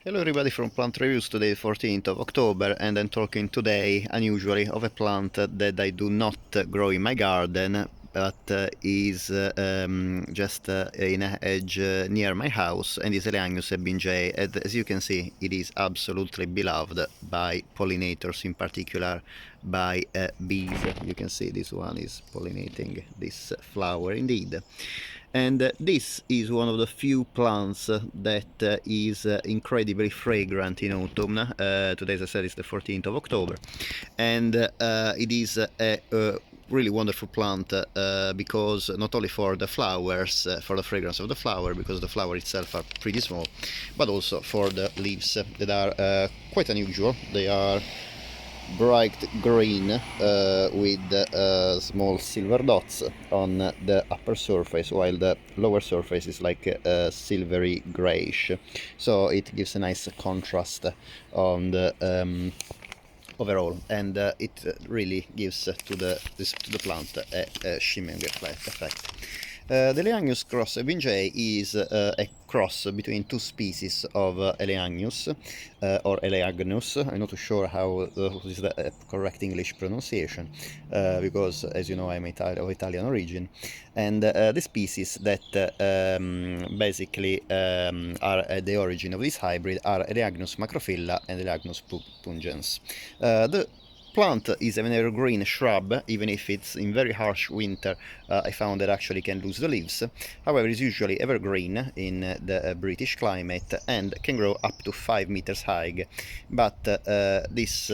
Hello everybody from Plant Reviews, today 14th of October, and I'm talking today unusually of a plant that I do not grow in my garden, but is just in a hedge near my house, and is Eleagnus ebbingei. And as you can see, it is absolutely beloved by pollinators, in particular by bees. You can see this one is pollinating this flower indeed. And this is one of the few plants that is incredibly fragrant in autumn. Today, as I said, is the 14th of October, and it is a really wonderful plant because not only for the flowers, for the fragrance of the flower, because the flower itself are pretty small, but also for the leaves that are quite unusual. They are bright green with small silver dots on the upper surface, while the lower surface is like silvery grayish, so it gives a nice contrast on the overall, and it really gives to the plant a shimmering effect. The Eleagnus cross ebbingei is a cross between two species of Eleagnus or Eleagnus. I'm not too sure how is the correct English pronunciation because, as you know, I'm of Italian origin, and the species that basically are at the origin of this hybrid are Eleagnus macrophylla and Eleagnus pungens. The plant is an evergreen shrub. Even if it's in very harsh winter, I found that actually can lose the leaves. However, it's usually evergreen in the British climate and can grow up to 5 meters high. But this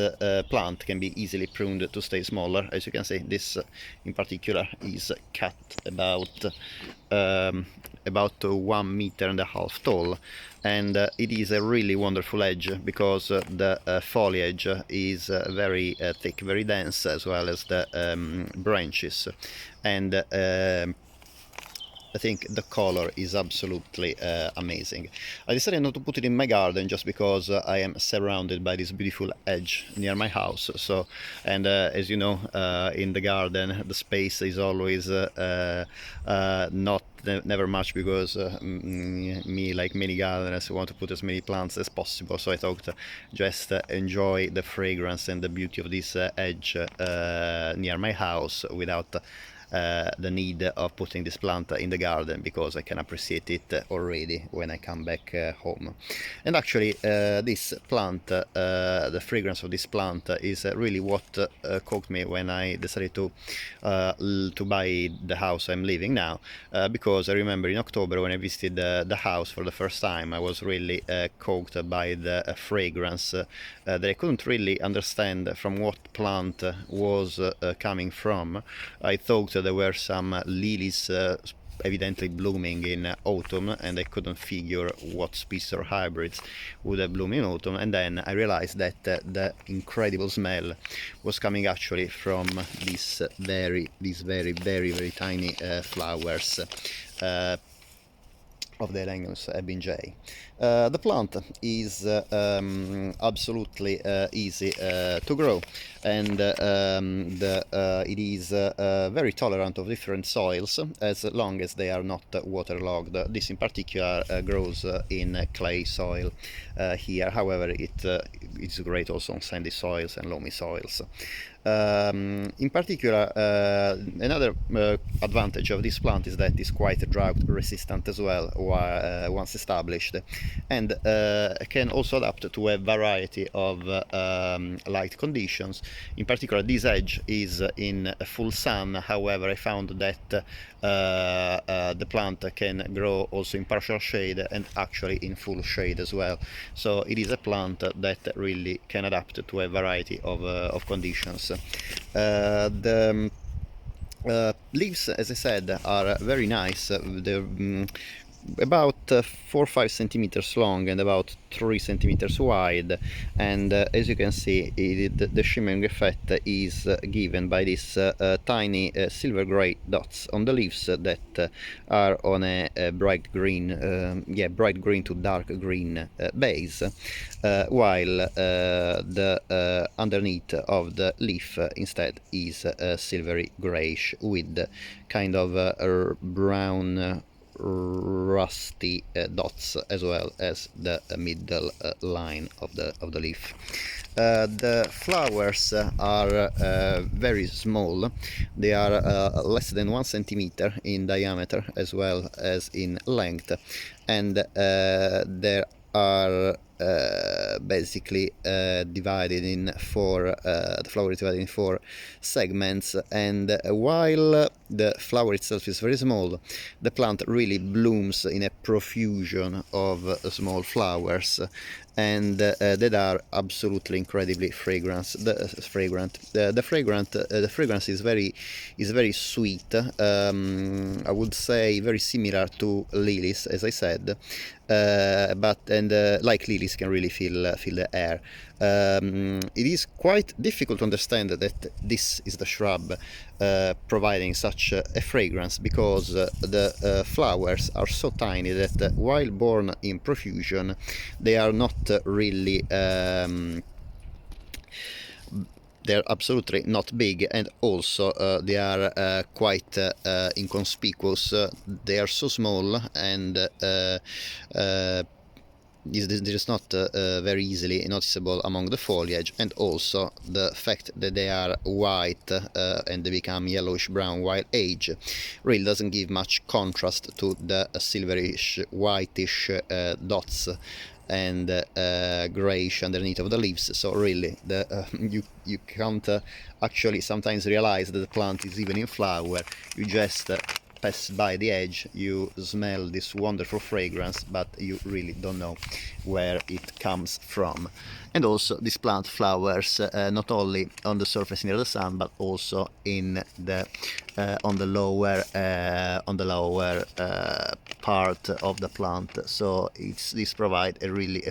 plant can be easily pruned to stay smaller. As you can see, this in particular is cut about 1 meter and a half tall, and it is a really wonderful hedge because the foliage is very thick, very dense, as well as the branches, and I think the color is absolutely amazing. I decided not to put it in my garden just because I am surrounded by this beautiful hedge near my house. So, and as you know, in the garden the space is always never much, because me, like many gardeners, want to put as many plants as possible. So I thought just enjoy the fragrance and the beauty of this hedge near my house without the need of putting this plant in the garden, because I can appreciate it already when I come back home. And actually this plant, the fragrance of this plant is really what caught me when I decided to buy the house I'm living now, because I remember in October when I visited the house for the first time, I was really caught by the fragrance that I couldn't really understand from what plant was coming from. I thought there were some lilies evidently blooming in autumn, and I couldn't figure what species or hybrids would bloom in autumn. And then I realized that the incredible smell was coming actually from these very tiny flowers of the Eleagnus ebbingei. The plant is absolutely easy to grow, and it is very tolerant of different soils, as long as they are not waterlogged. This in particular grows in clay soil here. However, it's great also on sandy soils and loamy soils. In particular, another advantage of this plant is that it's quite drought resistant as well once established, and can also adapt to a variety of light conditions. In particular, this hedge is in full sun. However, I found that the plant can grow also in partial shade and actually in full shade as well. So it is a plant that really can adapt to a variety of conditions. The leaves, as I said, are very nice. They're about 4 or 5 centimeters long and about 3 centimeters wide, and as you can see, the shimmering effect is given by these tiny silver gray dots on the leaves that are on a bright green to dark green base, while the underneath of the leaf instead is silvery grayish with kind of brown rusty dots, as well as the middle line of the leaf. The flowers are very small. They are less than 1 centimeter in diameter as well as in length, and there are basically divided in four. The flower is divided in 4 segments, and while the flower itself is very small, the plant really blooms in a profusion of small flowers, and that are absolutely incredibly fragrant. The fragrance is very sweet. I would say very similar to lilies, as I said, but like lilies can really feel the air. It is quite difficult to understand that this is the shrub providing such a fragrance, because the flowers are so tiny that while born in profusion, they are not really they're absolutely not big, and also they are quite inconspicuous. They are so small, and this is not very easily noticeable among the foliage, and also the fact that they are white and they become yellowish brown while age really doesn't give much contrast to the silverish whitish dots and grayish underneath of the leaves. So really you can't actually sometimes realize that the plant is even in flower. You just pass by the edge, you smell this wonderful fragrance, but you really don't know where it comes from. And also this plant flowers not only on the surface near the sun, but also in the on the lower part of the plant. So this provide a really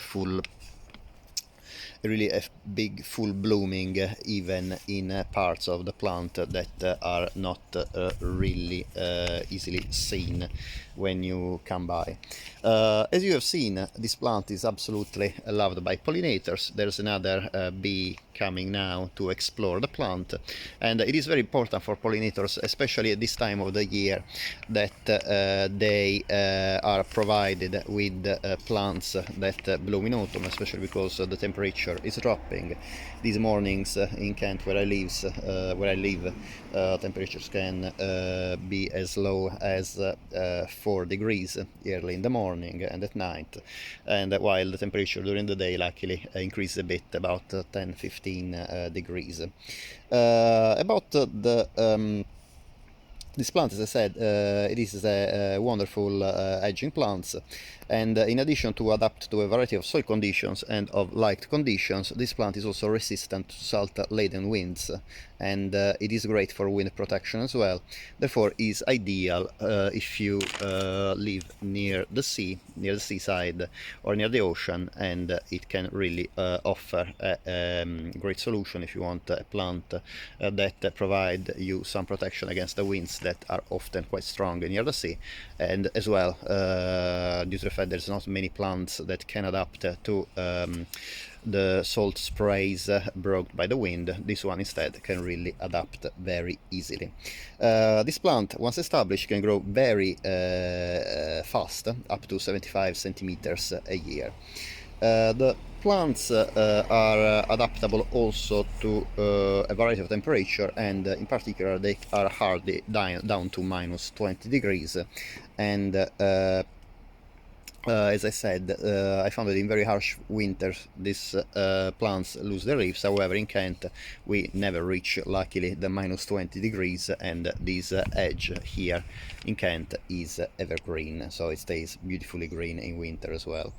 big full blooming even in parts of the plant that are not really easily seen when you come by. As you have seen, this plant is absolutely loved by pollinators. There's another bee coming now to explore the plant, and it is very important for pollinators, especially at this time of the year, that they are provided with plants that bloom in autumn, especially because the temperature is dropping. These mornings in Kent, where I live, temperatures can be as low as 4 degrees early in the morning and at night, and while the temperature during the day luckily increases a bit, about 10-15 degrees. About this plant, as I said, it is a wonderful hedging plant, and in addition to adapt to a variety of soil conditions and of light conditions, this plant is also resistant to salt-laden winds, and it is great for wind protection as well. Therefore is ideal if you live near the seaside or near the ocean, and it can really offer a great solution if you want a plant that provide you some protection against the winds that are often quite strong near the sea. And as well, due to the fact there's not many plants that can adapt to the salt sprays brought by the wind, this one instead can really adapt very easily. This plant, once established, can grow very fast, up to 75 centimeters a year. The plants are adaptable also to a variety of temperature, and in particular they are hardly down to minus 20 degrees, and as I said, I found that in very harsh winters these plants lose their leaves. However, in Kent we never reach, luckily, the minus 20 degrees, and this edge here in Kent is evergreen, so it stays beautifully green in winter as well.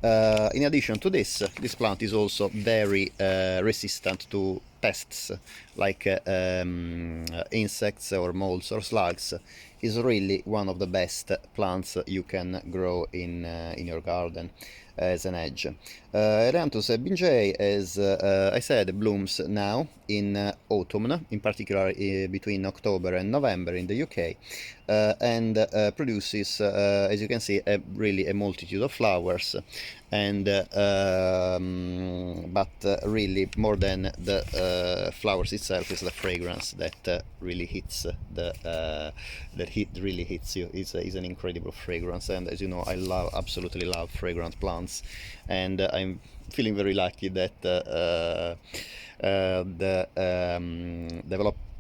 In addition to this plant is also very resistant to pests like insects or molds or slugs. Is really one of the best plants you can grow in your garden as an hedge. Eleagnus ebbingei, as I said, blooms now in autumn, in particular between October and November in the UK, and produces, as you can see, really a multitude of flowers, and but really more than the flowers itself is the fragrance that really hits really hits you. Is an incredible fragrance, and as you know, I absolutely love fragrant plants, and I'm feeling very lucky that the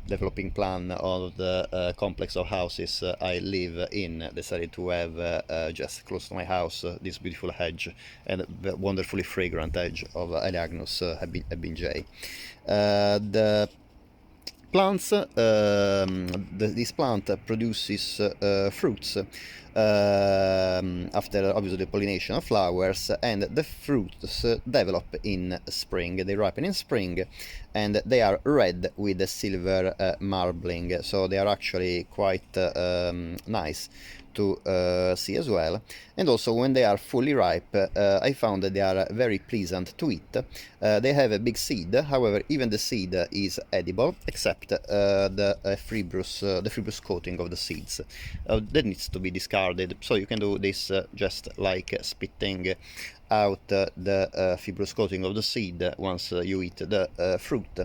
developing plan of the complex of houses I live in decided to have just close to my house this beautiful hedge, and the wonderfully fragrant hedge of Eleagnus ebbingei. The plants, this plant produces fruits after obviously the pollination of flowers, and the fruits develop in spring. They ripen in spring, and they are red with a silver marbling, so they are actually quite nice to see as well. And also when they are fully ripe, I found that they are very pleasant to eat. They have a big seed, however even the seed is edible except the fibrous coating of the seeds that needs to be discarded. So you can do this just like spitting out the fibrous coating of the seed once you eat the fruit,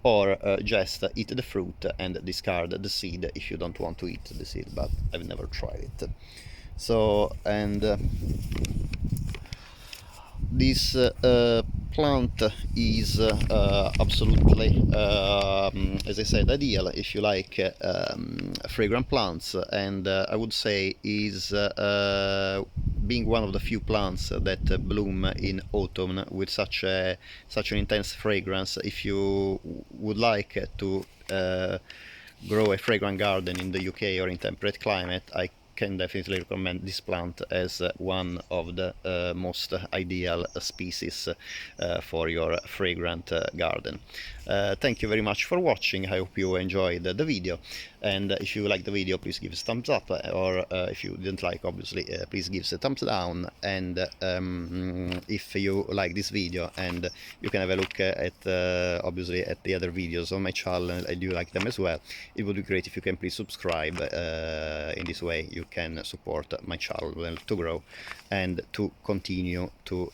or just eat the fruit and discard the seed if you don't want to eat the seed, but I've never tried it. So, and this plant is absolutely, as I said, ideal if you like fragrant plants, and I would say is being one of the few plants that bloom in autumn with such an intense fragrance. If you would like to grow a fragrant garden in the UK or in temperate climate, I can definitely recommend this plant as one of the most ideal species for your fragrant garden. Thank you very much for watching. I hope you enjoyed the video, and if you like the video, please give us a thumbs up, or if you didn't like, obviously please give us a thumbs down. And if you like this video, and you can have a look at obviously at the other videos on my channel, and you like them as well, it would be great if you can please subscribe. In this way you can support my channel to grow and to continue to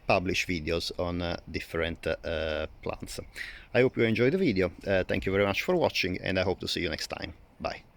publish videos on different plants. I hope you enjoyed the video. Thank you very much for watching, and I hope to see you next time. Bye.